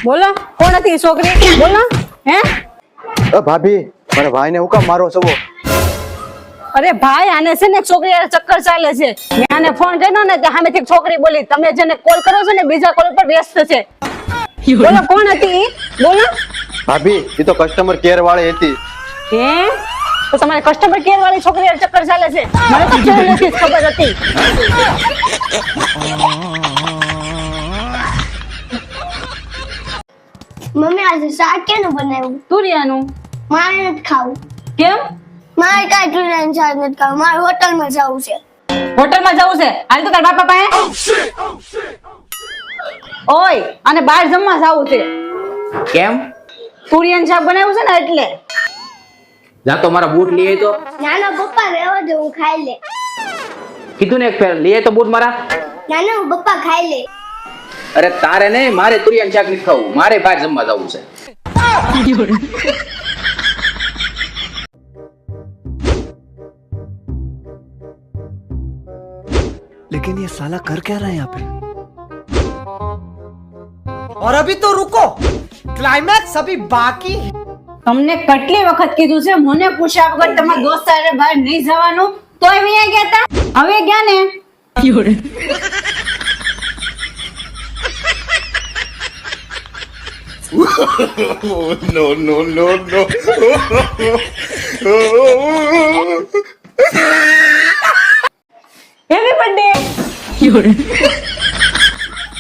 બોલો કોણ હતી ઈ છોકરી? બોલો હે? ભાભી મારા ભાઈને હું કામ મારો છો? અરે ભાઈ આને છે ને એક છોકરી હારે ચક્કર ચાલે છે. મેં આને ફોન કર્યો ને તો સામેથી એક છોકરી બોલી તમે જેને કોલ કરો છો ને બીજા કોલ પર વ્યસ્ત છે. બોલો કોણ હતી ઈ? બોલો. ભાભી એ તો કસ્ટમર કેર વાળી હતી. હે તો તમારે કસ્ટમર કેર વાળી છોકરી હારે ચક્કર ચાલે છે? મને તો પહેલેથી જ ખબર હતી. મમ્મી આજે શાક કેનું બનાવ્યું? તુરિયાનું. મારે નથી ખાવું. કેમ? મારે કાંઈ તુરિયાનું શાક નથી ખાવું. મારે હોટલમાં જવું છે. હોટલમાં જવું છે? હાલ તો તાર બાપા પાસે. ઓય અને બહાર જમવા જવું છે. કેમ? તુરિયાનું શાક બનાવ્યું છે ને એટલે. જા તો મારા બૂટ લઈ આય તો. નાના પપ્પા રહેવા દે હું ખાઈ લે. કીધું ને એક ફેર લઈ આય તો બૂટ મારા. નાના હું પપ્પા ખાઈ લે. અરે તારે નહીં, મારે તુરિયાનું શાક નથી ખાવું, મારે બહાર જમવા જવું છે. लेकिन ये साला कर क्या रहा है यहाँ पे? और अभी तो रुको, क्लाइमैक्स अभी बाकी है. તમને કેટલી વખત કીધું છે મને પૂછ્યા વગર તમારા દોસ્ત સાથે બહાર નહીં જવાનું તોય વિયા ગયા તા? હવે ગયા ને? Happy birthday.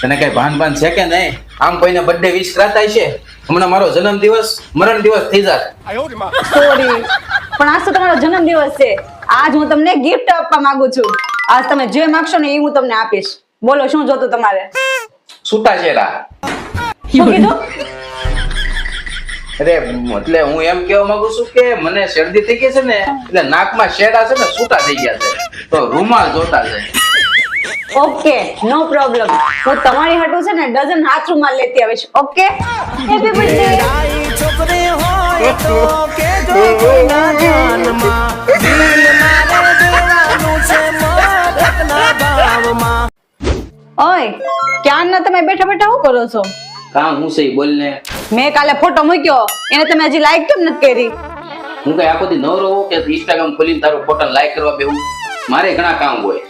તને કઈ ભાન છે કે નહીં? આમ કોઈને બર્થડે વિશ કરાતા છે? હમણાં મારો જન્મ દિવસ મરણ દિવસ થઈ જાય. સોરી પણ આજ તો તમારો જન્મદિવસ છે. આજ હું તમને ગિફ્ટ આપવા માંગુ છું. આજ તમે જે માંગશો ને એ હું તમને આપીશ. બોલો શું જોતું તમારે? છૂટાછેડા. શું કીધું? અરે એટલે હું એમ કહેવા માંગુ છું કે મને શરદી થઈ ગઈ છે ને એટલે નાકમાં શેડા છે ને છૂટા થઈ ગયા છે તો રૂમાલ જોતા છે. Okay no problem. હું તમારી હાટુ છે ને ડઝન હાથ રૂમાલ લેતી આવીશ. Okay happy birthday. छोकरे हो तो के जो कोई ना जान मां दिल मारे देवानु से मोहब्बत ना भाव मां. ઓય ક્યારના તમે બેઠા બેઠા શું કરો છો? કામ હું છે બોલ ને. મેં કાલે ફોટો મૂક્યો એને તમે હજી લાઈક કેમ નથી કરી? હું કઈ આખો દી નવરો હોઉં કે ઇન્સ્ટાગ્રામ ખોલીને તારો ફોટો લાઈક કરવા બેહું? મારે ઘણા કામ હોય.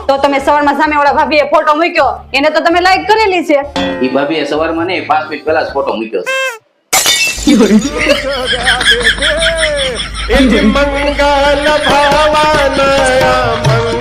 તો તમે સવારમાં સામે વાળા ભાભીએ ફોટો મૂક્યો એને તો તમે લાઈક કરેલી છે. ઈ ભાભીએ સવારમાં નહીં 5 મિનિટ પહેલા જ ફોટો મૂક્યો છે. મંગલ ભાવનયા